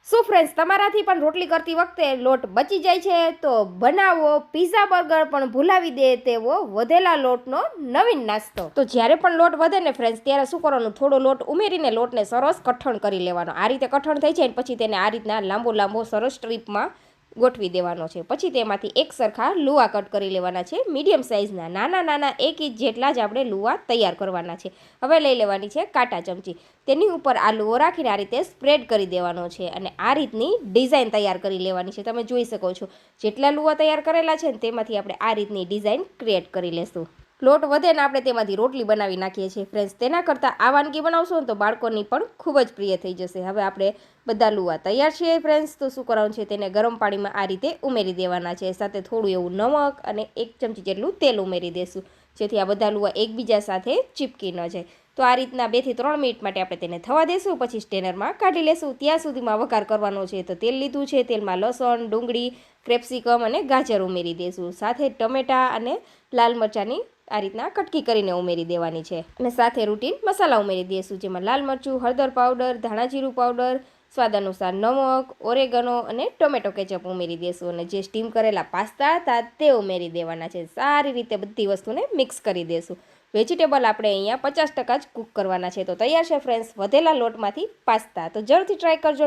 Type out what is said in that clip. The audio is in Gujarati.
શું ફ્રેન્ડ્સ, તમારાથી પણ રોટલી કરતી વખતે લોટ બચી જાય છે તો બનાવો પીઝા બર્ગર પણ ભૂલાવી દે તેવો વધેલા લોટનો નવીન નાસ્તો। તો જ્યારે પણ લોટ વધે ને ફ્રેન્ડ્સ, ત્યારે શું કરવાનું, થોડો લોટ ઉમેરીને લોટને સરસ કઠણ કરી લેવાનો। આ રીતે કઠણ થઈ જાય ને પછી તેને આ રીતના લાંબો સરસ સ્ટ્રીપમાં ગોઠવી દેવાનો છે। પછી તેમાંથી એક સરખા લુવા કટ કરી લેવાના છે, મીડિયમ સાઇઝના નાના 1 ઇંચ જેટલા જ આપણે લુવા તૈયાર કરવાના છે। હવે લઈ લેવાની છે કાંટા ચમચી, તેની ઉપર આ લુવો રાખીને આ રીતે સ્પ્રેડ કરી દેવાનો છે અને આ રીતની ડિઝાઇન તૈયાર કરી લેવાની છે। તમે જોઈ શકો છો જેટલા લુવા તૈયાર કરેલા છે ને તેમાંથી આપણે આ રીતની ડિઝાઇન ક્રિએટ કરી લેશું। લોટ વધે ને આપણે તેમાંથી રોટલી બનાવી નાખીએ છીએ ફ્રેન્ડ્સ। તેના કરતાં આ વાનગી બનાવશો ને તો બાળકોની પણ ખૂબ જ પ્રિય થઈ જશે। હવે આપણે બધા લુવા તૈયાર છે ફ્રેન્ડ્સ, તો શું કરવાનું છે, તેને ગરમ પાણીમાં આ રીતે ઉમેરી દેવાના છે। સાથે થોડું એવું નમક અને 1 ચમચી જેટલું તેલ ઉમેરી દેશું, જેથી આ બધા લુવા એકબીજા સાથે ચીપકી ન જાય। તો આ રીતના 2 થી 3 મિનિટ માટે આપણે તેને થવા દેશું, પછી સ્ટેનરમાં કાઢી લેશું। ત્યાં સુધીમાં વઘાર કરવાનો છે, તો તેલ લીધું છે, તેલમાં લસણ, ડુંગળી, કેપ્સિકમ અને ગાજર ઉમેરી દેશું। સાથે ટમેટા અને લાલ મરચાંની આ રીતના કટકી કરીને ઉમેરી દેવાની છે અને સાથે રૂટીન મસાલા ઉમેરી દઈશું, જેમાં લાલ મરચું, હળદર પાવડર, ધાણા જીરું પાવડર, સ્વાદ અનુસાર નમક, ઓરેગનો અને ટોમેટો કેચઅપ ઉમેરી દઈશું અને જે સ્ટીમ કરેલા પાસ્તા હતા તે ઉમેરી દેવાના છે। સારી રીતે બધી વસ્તુને મિક્સ કરી દઈશું। વેજીટેબલ આપણે અહીંયા 50% જ કૂક કરવાના છે। તો તૈયાર છે ફ્રેન્ડ્સ વધેલા લોટમાંથી પાસ્તા। તો જરૂરથી ટ્રાય કરજો।